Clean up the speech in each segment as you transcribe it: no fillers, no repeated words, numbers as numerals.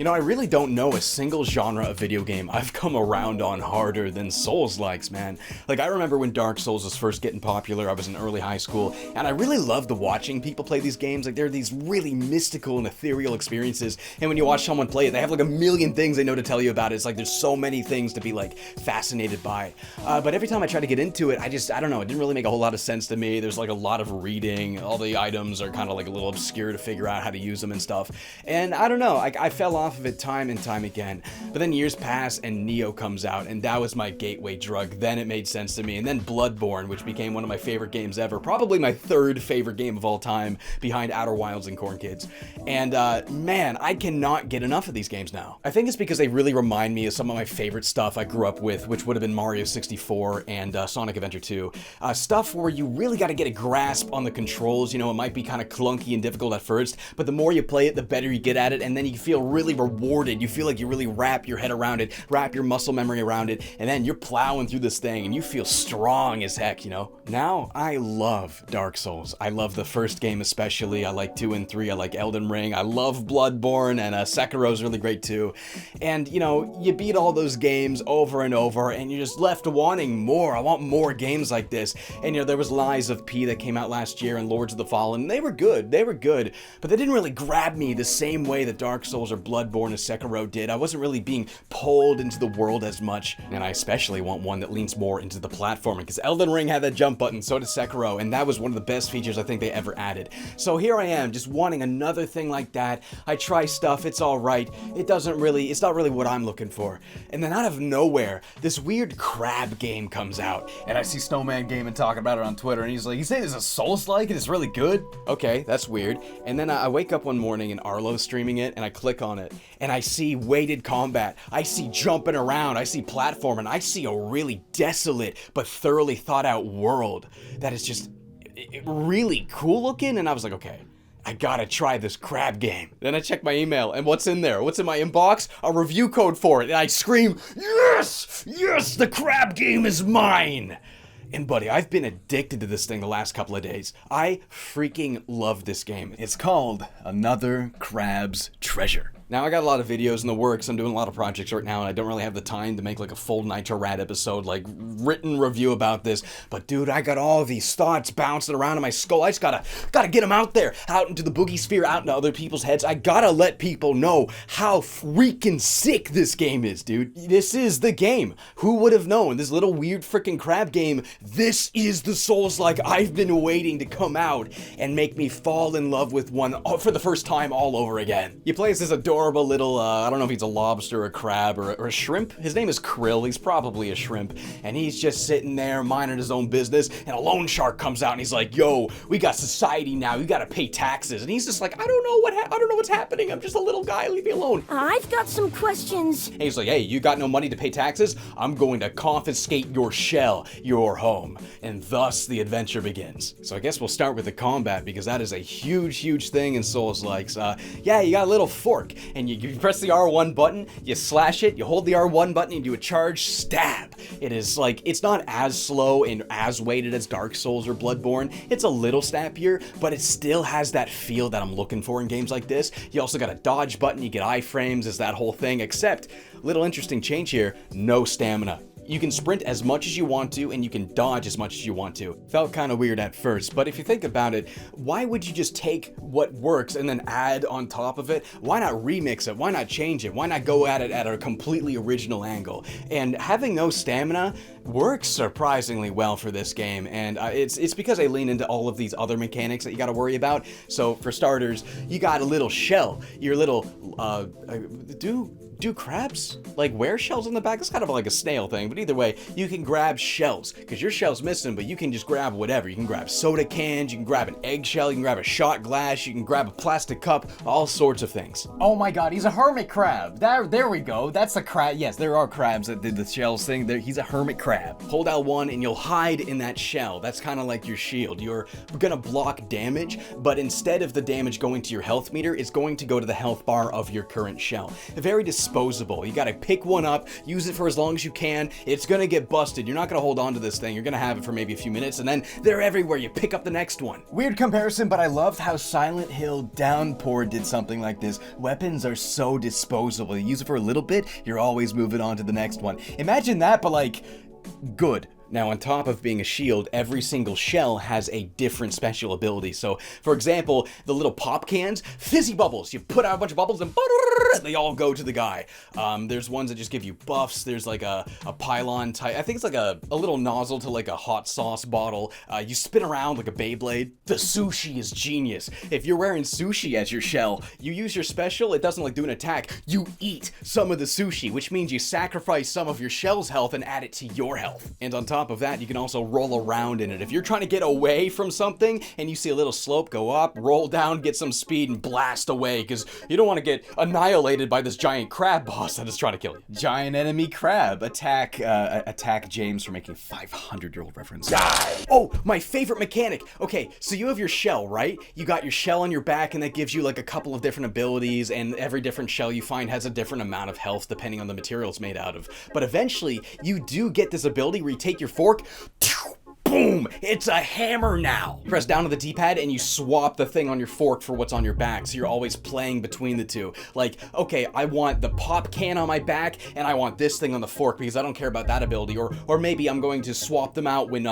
You know, I really don't know a single genre of video game I've come around on harder than Souls-likes, man. Like, I remember when Dark Souls was first getting popular, I was in early high school, and I really loved watching people play these games. Like, they're these really mystical and ethereal experiences, and when you watch someone play it, they have like a million things they know to tell you about it. It's like there's so many things to be like fascinated by. But every time I try to get into it, I don't know, it didn't really make a whole lot of sense to me. There's like a lot of reading, all the items are kind of like a little obscure to figure out how to use them and stuff. And I don't know, I fell off of it time and time again. But then years pass and Neo comes out, and that was my gateway drug. Then it made sense to me. And then Bloodborne, which became one of my favorite games ever, probably my third favorite game of all time, behind Outer Wilds and Corn Kids. And man, I cannot get enough of these games now. I think it's because they really remind me of some of my favorite stuff I grew up with, which would have been Mario 64 and Sonic Adventure 2. Stuff where you really got to get a grasp on the controls. You know, it might be kind of clunky and difficult at first, but the more you play it, the better you get at it, and then you feel really rewarded. You feel like you really wrap your head around it, wrap your muscle memory around it, and then you're plowing through this thing, and you feel strong as heck, you know? Now, I love Dark Souls. I love the first game especially. I like 2 and 3. I like Elden Ring. I love Bloodborne, and Sekiro's really great too. And, you know, you beat all those games over and over, and you're just left wanting more. I want more games like this. And, you know, there was Lies of P that came out last year, and Lords of the Fallen. They were good, but they didn't really grab me the same way that Dark Souls or Bloodborne or Sekiro did. I wasn't really being pulled into the world as much, and I especially want one that leans more into the platforming, because Elden Ring had that jump button, so did Sekiro, and that was one of the best features I think they ever added. So here I am, just wanting another thing like that. I try stuff, it's alright, it's not really what I'm looking for. And then out of nowhere, this weird crab game comes out, and I see Snowman Gaming talking about it on Twitter, and he's like, you say this is a Souls-like and it's really good? Okay, that's weird. And then I wake up one morning and Arlo's streaming it, and I click on it, and I see weighted combat, I see jumping around, I see platforming, I see a really desolate but thoroughly thought out world that is just really cool looking, and I was like, okay, I gotta try this crab game. Then I check my email, and what's in there? What's in my inbox? A review code for it, and I scream, yes! Yes, the crab game is mine! And buddy, I've been addicted to this thing the last couple of days. I freaking love this game. It's called Another Crab's Treasure. Now, I got a lot of videos in the works. I'm doing a lot of projects right now, and I don't really have the time to make like a full Nitro Rad episode, like written review about this. But dude, I got all these thoughts bouncing around in my skull. I just gotta get them out there, out into the boogie sphere, out into other people's heads. I gotta let people know how freaking sick this game is, dude. This is the game. Who would have known? This little weird freaking crab game. This is the Souls-like I've been waiting to come out and make me fall in love with one for the first time all over again. You play as this adorable little, I don't know if he's a lobster or a crab or a shrimp. His name is Krill. He's probably a shrimp. And he's just sitting there minding his own business, and a loan shark comes out and he's like, yo, we got society now. You gotta pay taxes. And he's just like, I don't know what's happening. I'm just a little guy. Leave me alone. I've got some questions. And he's like, hey, you got no money to pay taxes? I'm going to confiscate your shell, your home. And thus the adventure begins. So I guess we'll start with the combat, because that is a huge thing in Souls-likes. Yeah, you got a little fork, and you press the R1 button, you slash it, you hold the R1 button, and you do a charge stab. It is like, it's not as slow and as weighted as Dark Souls or Bloodborne. It's a little snappier, but it still has that feel that I'm looking for in games like this. You also got a dodge button, you get iframes, it's that whole thing, except, little interesting change here, no stamina. You can sprint as much as you want to, and you can dodge as much as you want to. Felt kind of weird at first, but if you think about it, why would you just take what works and then add on top of it? Why not remix it? Why not change it? Why not go at it at a completely original angle? And having no stamina works surprisingly well for this game, and it's because I lean into all of these other mechanics that you got to worry about. So for starters, you got a little shell, your little do crabs like wear shells on the back? It's kind of like a snail thing, but either way, you can grab shells, because your shell's missing, but you can just grab whatever. You can grab soda cans, you can grab an eggshell, you can grab a shot glass, you can grab a plastic cup, all sorts of things. Oh my god, he's a hermit crab. There we go. That's a crab. Yes, there are crabs that did the shells thing. He's a hermit crab. Hold L1 and you'll hide in that shell. That's kind of like your shield. You're gonna block damage, but instead of the damage going to your health meter, it's going to go to the health bar of your current shell. Very disposable. You gotta pick one up, use it for as long as you can, it's gonna get busted. You're not gonna hold on to this thing. You're gonna have it for maybe a few minutes, and then they're everywhere. You pick up the next one. Weird comparison, but I loved how Silent Hill Downpour did something like this. Weapons are so disposable. You use it for a little bit, you're always moving on to the next one. Imagine that, but like, good. Now, on top of being a shield, every single shell has a different special ability. So, for example, the little pop cans, fizzy bubbles. You put out a bunch of bubbles and they all go to the guy. There's ones that just give you buffs. There's like a pylon type. I think it's like a little nozzle to like a hot sauce bottle. You spin around like a Beyblade. The sushi is genius. If you're wearing sushi as your shell, you use your special, it doesn't like do an attack. You eat some of the sushi, which means you sacrifice some of your shell's health and add it to your health. And on top of that, you can also roll around in it. If you're trying to get away from something and you see a little slope, go up, roll down, get some speed, and blast away, because you don't want to get annihilated by this giant crab boss that is trying to kill you. Giant enemy crab. Attack James for making 500-year-old reference. Die! Oh, my favorite mechanic. Okay, so you have your shell, right? You got your shell on your back, and that gives you like a couple of different abilities, and every different shell you find has a different amount of health depending on the material it's made out of. But eventually, you do get this ability where you take your fork, boom! It's a hammer now! Press down on the D-pad and you swap the thing on your fork for what's on your back, so you're always playing between the two. Like, okay, I want the pop can on my back, and I want this thing on the fork because I don't care about that ability, or maybe I'm going to swap them out when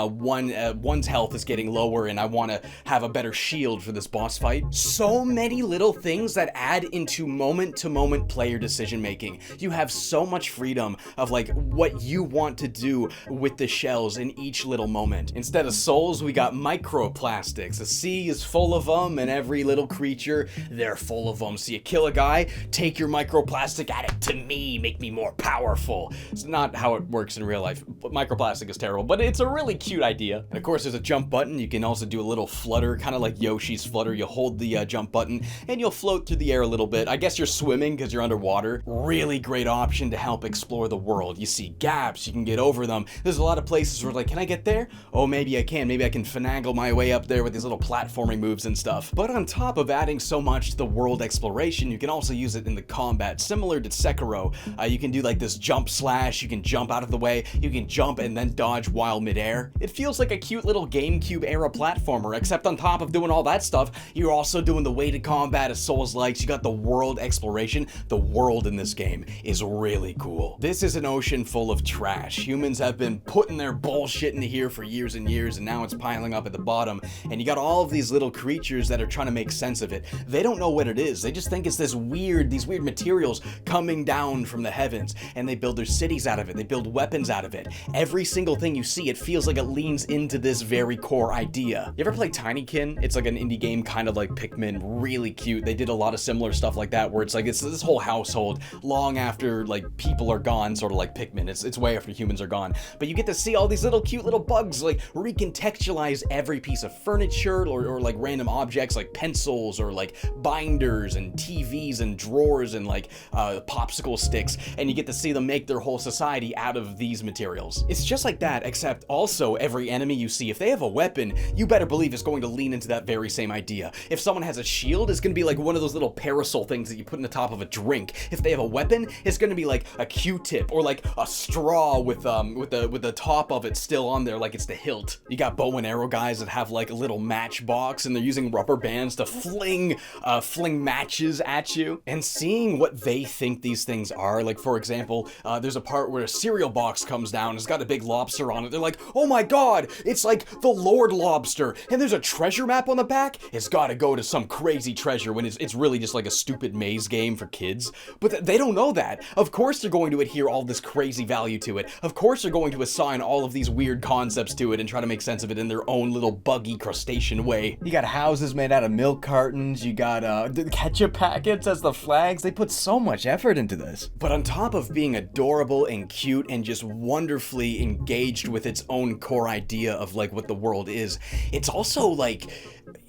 one's health is getting lower and I want to have a better shield for this boss fight. So many little things that add into moment-to-moment player decision-making. You have so much freedom of like what you want to do with the shells in each little moment. Instead of souls, we got microplastics. The sea is full of them, and every little creature, they're full of them. So you kill a guy, take your microplastic, add it to me, make me more powerful. It's not how it works in real life. Microplastic is terrible, but it's a really cute idea. And of course, there's a jump button. You can also do a little flutter, kind of like Yoshi's flutter. You hold the jump button, and you'll float through the air a little bit. I guess you're swimming because you're underwater. Really great option to help explore the world. You see gaps, you can get over them. There's a lot of places where like, can I get there? Oh, maybe I can. Maybe I can finagle my way up there with these little platforming moves and stuff. But on top of adding so much to the world exploration, you can also use it in the combat. Similar to Sekiro, you can do like this jump slash, you can jump out of the way, you can jump and then dodge while midair. It feels like a cute little GameCube era platformer, except on top of doing all that stuff, you're also doing the weighted combat as Souls-likes. You got the world exploration. The world in this game is really cool. This is an ocean full of trash. Humans have been putting their bullshit into here for years and years, and now it's piling up at the bottom, and you got all of these little creatures that are trying to make sense of it. They don't know what it is. They just think it's these weird materials coming down from the heavens, and they build their cities out of it. They build weapons out of it. Every single thing you see, it feels like it leans into this very core idea. You ever play Tinykin? It's like an indie game, kind of like Pikmin, really cute. They did a lot of similar stuff like that, where it's like, it's this whole household long after like people are gone, sort of like Pikmin. It's way after humans are gone. But you get to see all these little cute little bugs like recontextualize every piece of furniture or like random objects like pencils or like binders and TVs and drawers and like popsicle sticks, and you get to see them make their whole society out of these materials. It's just like that, except also every enemy you see, if they have a weapon, you better believe it's going to lean into that very same idea. If someone has a shield, it's going to be like one of those little parasol things that you put in the top of a drink. If they have a weapon, it's going to be like a Q-tip or like a straw with the top of it still on there, like it's the hilt. You got bow and arrow guys that have like a little matchbox, and they're using rubber bands to fling matches at you. And seeing what they think these things are, like for example, there's a part where a cereal box comes down, it's got a big lobster on it. They're like, oh my god, it's like the Lord Lobster, and there's a treasure map on the back. It's gotta go to some crazy treasure, when it's really just like a stupid maze game for kids. But they don't know that. Of course they're going to adhere all this crazy value to it. Of course they're going to assign all of these weird concepts to it and try to make sense of it in their own little buggy crustacean way. You got houses made out of milk cartons, you got the ketchup packets as the flags. They put so much effort into this. But on top of being adorable and cute and just wonderfully engaged with its own core idea of like what the world is, it's also like,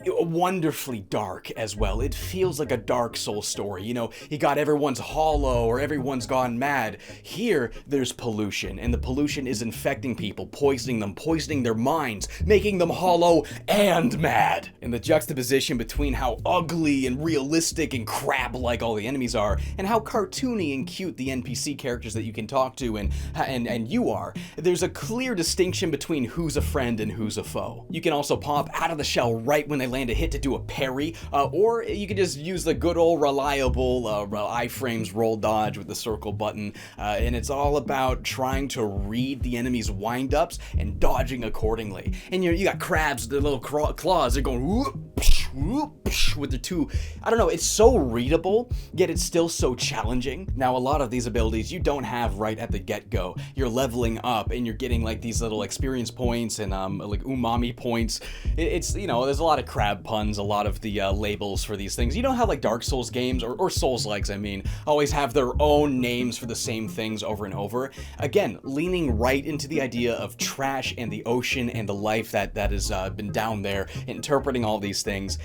wonderfully dark as well. It feels like a Dark Souls story. You know, you got everyone's hollow or everyone's gone mad. Here, there's pollution, and the pollution is infecting people, poisoning them, poisoning their minds, making them hollow and mad. And the juxtaposition between how ugly and realistic and crab-like all the enemies are, and how cartoony and cute the NPC characters that you can talk to and you are, there's a clear distinction between who's a friend and who's a foe. You can also pop out of the shell right when they land a hit to do a parry, or you can just use the good old reliable iframes roll dodge with the circle button, and it's all about trying to read the enemy's wind-ups and dodging accordingly. And you got crabs with their little claws, they're going whoop, whoop, with the two, I don't know, it's so readable, yet it's still so challenging. Now, a lot of these abilities you don't have right at the get-go. You're leveling up and you're getting like these little experience points and like umami points. It's, you know, there's a lot of crab puns, a lot of the labels for these things. You know how like Dark Souls games, or Souls-likes I mean, always have their own names for the same things over and over? Again, leaning right into the idea of trash and the ocean and the life that has been down there, interpreting all these things.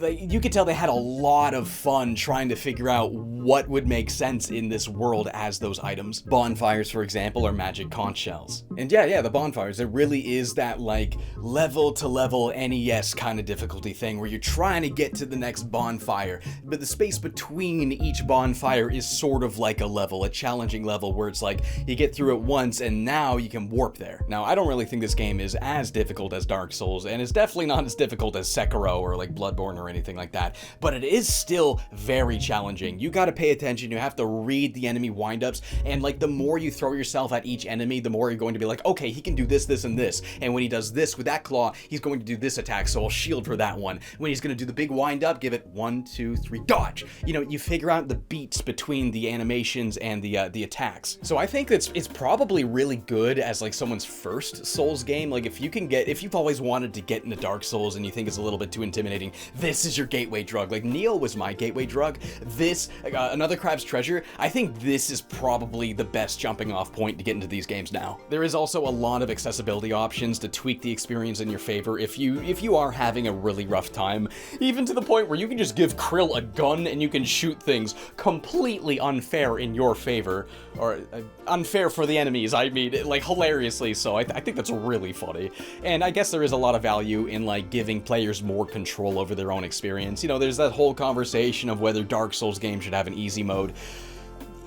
You could tell they had a lot of fun trying to figure out what would make sense in this world as those items. Bonfires, for example, are magic conch shells. And yeah, the bonfires, it really is that like level to level NES kind of difficulty thing where you're trying to get to the next bonfire, but the space between each bonfire is sort of like a level, a challenging level where it's like you get through it once and now you can warp there. Now, I don't really think this game is as difficult as Dark Souls, and it's definitely not as difficult as Sekiro or like Bloodborne or anything like that, but it is still very challenging. You gotta pay attention, you have to read the enemy windups, and like the more you throw yourself at each enemy, the more you're going to be like, okay, he can do this, this, and this, and when he does this with that claw, he's going to do this attack, so I'll shield for that one. When he's gonna do the big windup, give it 1, 2, 3, dodge. You know, you figure out the beats between the animations and the attacks. So I think it's probably really good as like someone's first Souls game. Like if you've always wanted to get into Dark Souls and you think it's a little bit too intimidating, this is your gateway drug. Like Neo was my gateway drug. This, Another Crab's Treasure, I think this is probably the best jumping off point to get into these games now. There is also a lot of accessibility options to tweak the experience in your favor if you are having a really rough time, even to the point where you can just give Krill a gun and you can shoot things completely unfair in your favor, or unfair for the enemies, I mean, like hilariously so. I think that's really funny. And I guess there is a lot of value in like giving players more control over their own experience. You know, there's that whole conversation of whether Dark Souls games should have an easy mode.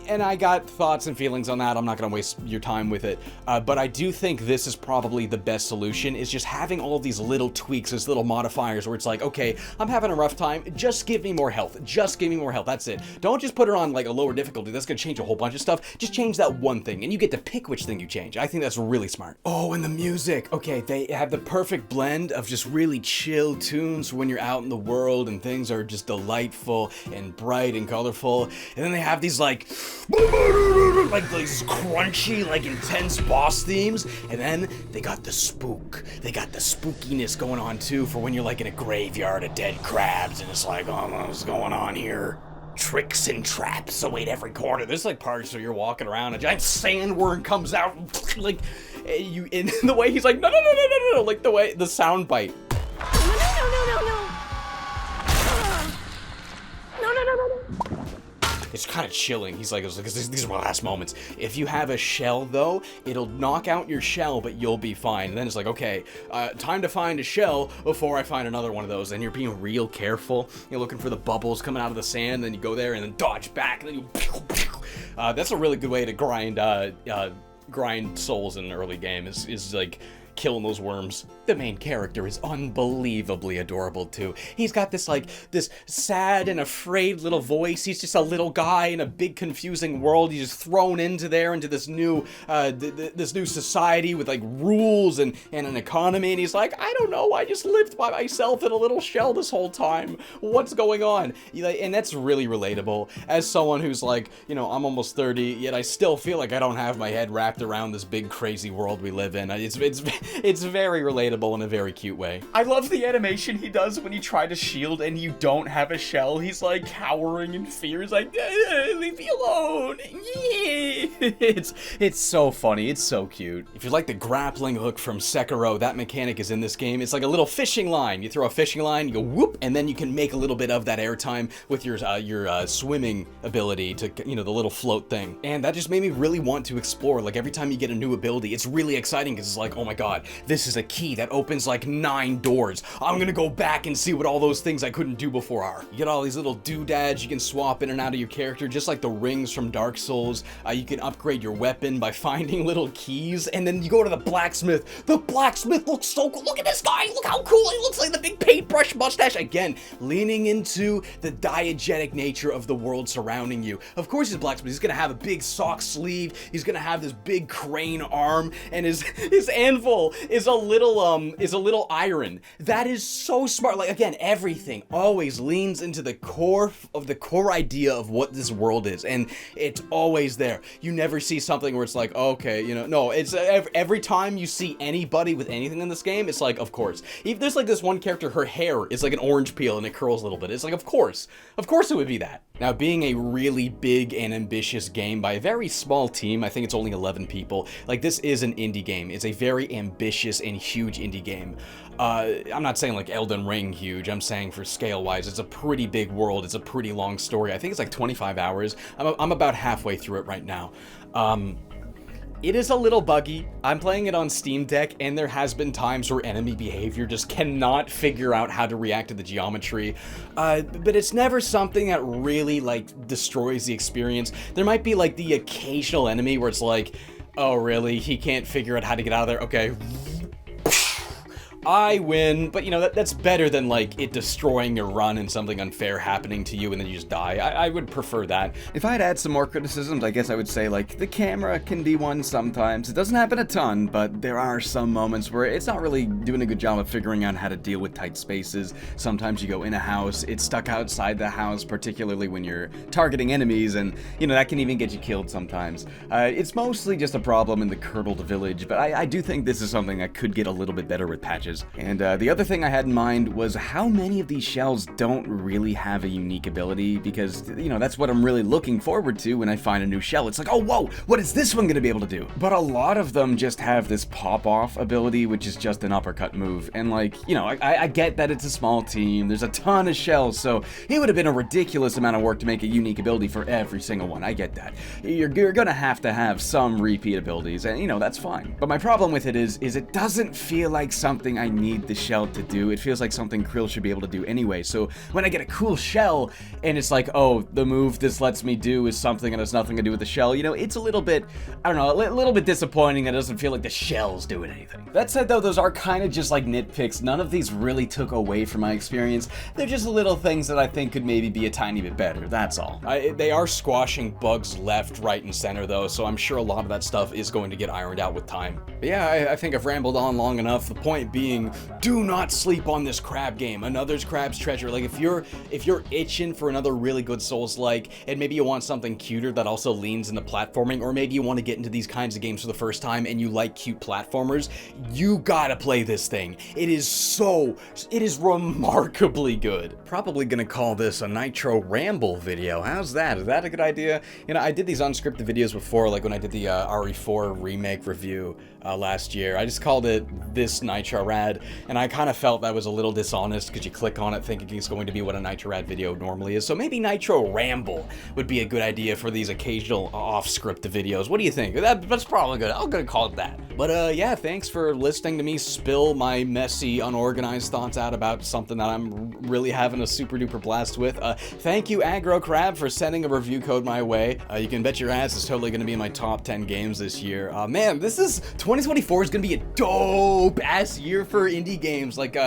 And I got thoughts and feelings on that. I'm not going to waste your time with it. But I do think this is probably the best solution, is just having all these little tweaks, these little modifiers where it's like, okay, I'm having a rough time. Just give me more health. Just give me more health. That's it. Don't just put it on like a lower difficulty. That's going to change a whole bunch of stuff. Just change that one thing and you get to pick which thing you change. I think that's really smart. Oh, and the music. Okay, they have the perfect blend of just really chill tunes for when you're out in the world and things are just delightful and bright and colorful. And then they have these like these crunchy, like intense boss themes, and then they got the spook. They got the spookiness going on too for when you're like in a graveyard of dead crabs and it's like, oh, what's going on here? Tricks and traps await every corner. There's like parts where you're walking around, a giant sandworm comes out, like you in the way he's like, no, like the way the sound bite. It's kind of chilling. He's like, these are my last moments. If you have a shell, though, it'll knock out your shell, but you'll be fine. And then it's like, okay, time to find a shell before I find another one of those. And you're being real careful. You're looking for the bubbles coming out of the sand, then you go there and then dodge back, and then you that's a really good way to grind souls in an early game, is like killing those worms. The main character is unbelievably adorable too. He's got this sad and afraid little voice. He's just a little guy in a big confusing world. He's just thrown into this new society with like rules and an economy, and he's like, I don't know, I just lived by myself in a little shell this whole time. What's going on? And that's really relatable. As someone who's like, you know, I'm almost 30, yet I still feel like I don't have my head wrapped around this big crazy world we live in. It's It's very relatable in a very cute way. I love the animation he does when you try to shield and you don't have a shell. He's like cowering in fear. He's like, leave me alone. It's so funny. It's so cute. If you like the grappling hook from Sekiro, that mechanic is in this game. It's like a little fishing line. You throw a fishing line, you go whoop, and then you can make a little bit of that airtime with your swimming ability to, you know, the little float thing. And that just made me really want to explore. Like every time you get a new ability, it's really exciting because it's like, oh my god, this is a key that opens like 9 doors. I'm gonna go back and see what all those things I couldn't do before are. You get all these little doodads you can swap in and out of your character, just like the rings from Dark Souls. You can upgrade your weapon by finding little keys, and then you go to the blacksmith. The blacksmith looks so cool. Look at this guy. Look how cool he looks, like the big paintbrush mustache. Again, leaning into the diegetic nature of the world surrounding you. Of course, he's a blacksmith. He's gonna have a big sock sleeve. He's gonna have this big crane arm, and his anvil is a little iron. That is so smart. Like again, everything always leans into the core idea of what this world is, and it's always there. You never see something where it's like, okay, you know, no, it's every time you see anybody with anything in this game, it's like, of course. If there's like this one character, her hair is like an orange peel and it curls a little bit. It's like, of course it would be that. Now, being a really big and ambitious game by a very small team, I think it's only 11 people, like this is an indie game. It's a very ambitious and huge indie game. I'm not saying like Elden Ring huge, I'm saying for scale-wise, it's a pretty big world, it's a pretty long story. I think it's like 25 hours. I'm about halfway through it right now. It is a little buggy. I'm playing it on Steam Deck, and there has been times where enemy behavior just cannot figure out how to react to the geometry. But it's never something that really, like, destroys the experience. There might be, like, the occasional enemy where it's like, oh, really? He can't figure out how to get out of there? Okay. I win, but you know, that's better than like it destroying your run and something unfair happening to you and then you just die. I would prefer that. If I'd add some more criticisms, I guess I would say like the camera can be one sometimes. It doesn't happen a ton, but there are some moments where it's not really doing a good job of figuring out how to deal with tight spaces. Sometimes you go in a house, it's stuck outside the house, particularly when you're targeting enemies, and you know, that can even get you killed sometimes. It's mostly just a problem in the curdled village, but I do think this is something that could get a little bit better with patches. And the other thing I had in mind was how many of these shells don't really have a unique ability, because, you know, that's what I'm really looking forward to when I find a new shell. It's like, oh, whoa, what is this one going to be able to do? But a lot of them just have this pop-off ability, which is just an uppercut move. And like, you know, I get that it's a small team, there's a ton of shells, so it would have been a ridiculous amount of work to make a unique ability for every single one. I get that. You're gonna have to have some repeat abilities, and you know, that's fine. But my problem with it is it doesn't feel like something I need the shell to do. It feels like something Krill should be able to do anyway. So when I get a cool shell and it's like, oh, the move this lets me do is something that has nothing to do with the shell, you know, it's a little bit, I don't know, a little bit disappointing that it doesn't feel like the shell's doing anything. That said though, those are kind of just like nitpicks. None of these really took away from my experience. They're just little things that I think could maybe be a tiny bit better, that's all. They are squashing bugs left, right, and center though, so I'm sure a lot of that stuff is going to get ironed out with time. But yeah, I think I've rambled on long enough. The point being, do not sleep on this crab game. Another's crab's treasure. Like if you're itching for another really good Souls-like, and maybe you want something cuter that also leans into platforming, or maybe you want to get into these kinds of games for the first time and you like cute platformers, you gotta play this thing. It is remarkably good. Probably gonna call this a Nitro Ramble video. How's that? Is that a good idea? You know, I did these unscripted videos before, like when I did the RE4 remake review last year. I just called it This Nitro Rad, and I kind of felt that was a little dishonest because you click on it thinking it's going to be what a Nitro Rad video normally is. So maybe Nitro Ramble would be a good idea for these occasional off-script videos. What do you think? That's probably good. I'm gonna call it that. But yeah, thanks for listening to me spill my messy, unorganized thoughts out about something that I'm really having a super duper blast with. Thank you, Aggro Crab, for sending a review code my way. You can bet your ass it's totally gonna be in my top 10 games this year. Man, 2024 is gonna be a dope ass year for indie games. Like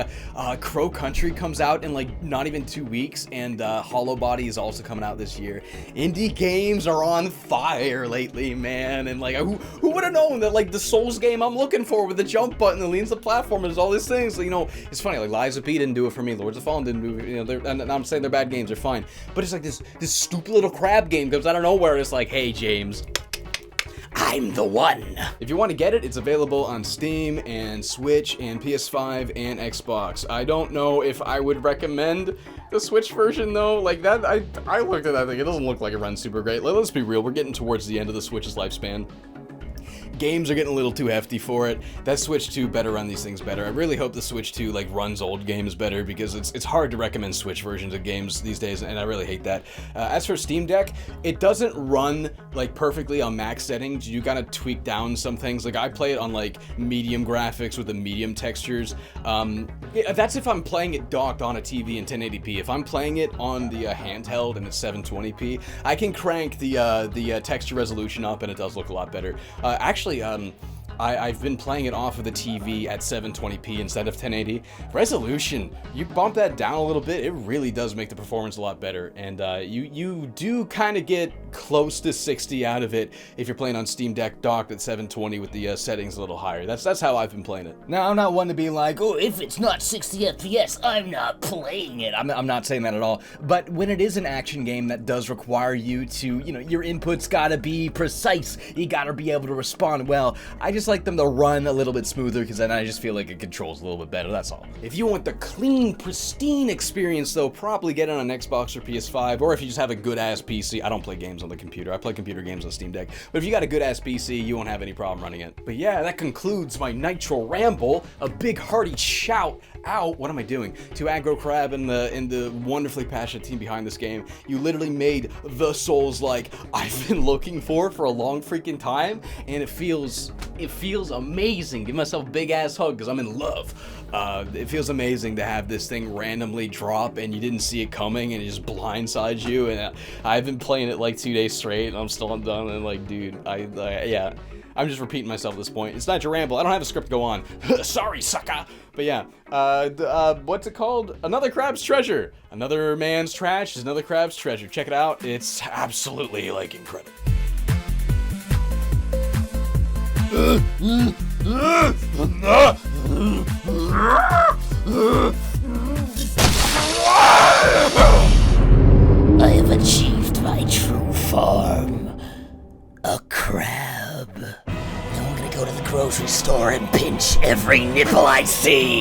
Crow Country comes out in like not even 2 weeks, and Hollow Body is also coming out this year. Indie games are on fire lately, man. And like, who would have known that like the Souls game I'm looking for with the jump button that leans the platform and all these things. So, you know, it's funny. Like Lies of P didn't do it for me. Lords of Fallen didn't do it. You know, and I'm saying they're bad games. They're fine. But it's like this stupid little crab game comes out of nowhere. It's like, hey James, I I'm the one. If you want to get it, it's available on Steam and Switch and PS5 and Xbox. I don't know if I would recommend the Switch version though. Like that, I looked at that thing. It doesn't look like it runs super great. Let's be real. We're getting towards the end of the Switch's lifespan. Games are getting a little too hefty for it. That Switch 2 better run these things better. I really hope the Switch 2 like runs old games better, because it's hard to recommend Switch versions of games these days, and I really hate that. As for Steam Deck, it doesn't run like perfectly on max settings. You gotta tweak down some things. Like I play it on like medium graphics with the medium textures. Yeah, that's if I'm playing it docked on a TV in 1080p. If I'm playing it on the handheld and it's 720p, I can crank the texture resolution up and it does look a lot better. Actually, I've been playing it off of the TV at 720p instead of 1080. Resolution, you bump that down a little bit, it really does make the performance a lot better, and you do kind of get close to 60 out of it if you're playing on Steam Deck docked at 720 with the settings a little higher. That's how I've been playing it. Now, I'm not one to be like, oh, If it's not 60 FPS, I'm not playing it. I'm not saying that at all. But when it is an action game that does require you to, your inputs gotta be precise. You gotta be able to respond well. I just like them to run a little bit smoother, because then I just feel like it controls a little bit better, that's all. If you want the clean, pristine experience though, probably get it on Xbox or PS5, or if you just have a good-ass PC. I don't play games on the computer, I play computer games on Steam Deck, but if you got a good-ass PC, you won't have any problem running it. But yeah, that concludes my Nitro Ramble. A big hearty shout out, what am I doing, to Aggro Crab and the wonderfully passionate team behind this game. You literally made the Souls-like I've been looking for a long freaking time, and it feels amazing. Give myself a big ass hug because I'm in love. It feels amazing to have this thing randomly drop and you didn't see it coming and it just blindsides you. And I've been playing it like 2 days straight and I'm still undone. And like, dude, yeah, I'm just repeating myself at this point. It's not your ramble. I don't have a script to go on. Sorry, sucker. But yeah, what's it called? Another crab's treasure. Another man's trash is another crab's treasure. Check it out. It's absolutely like incredible. I have achieved my true form. A crab. Now I'm gonna go to the grocery store and pinch every nipple I see.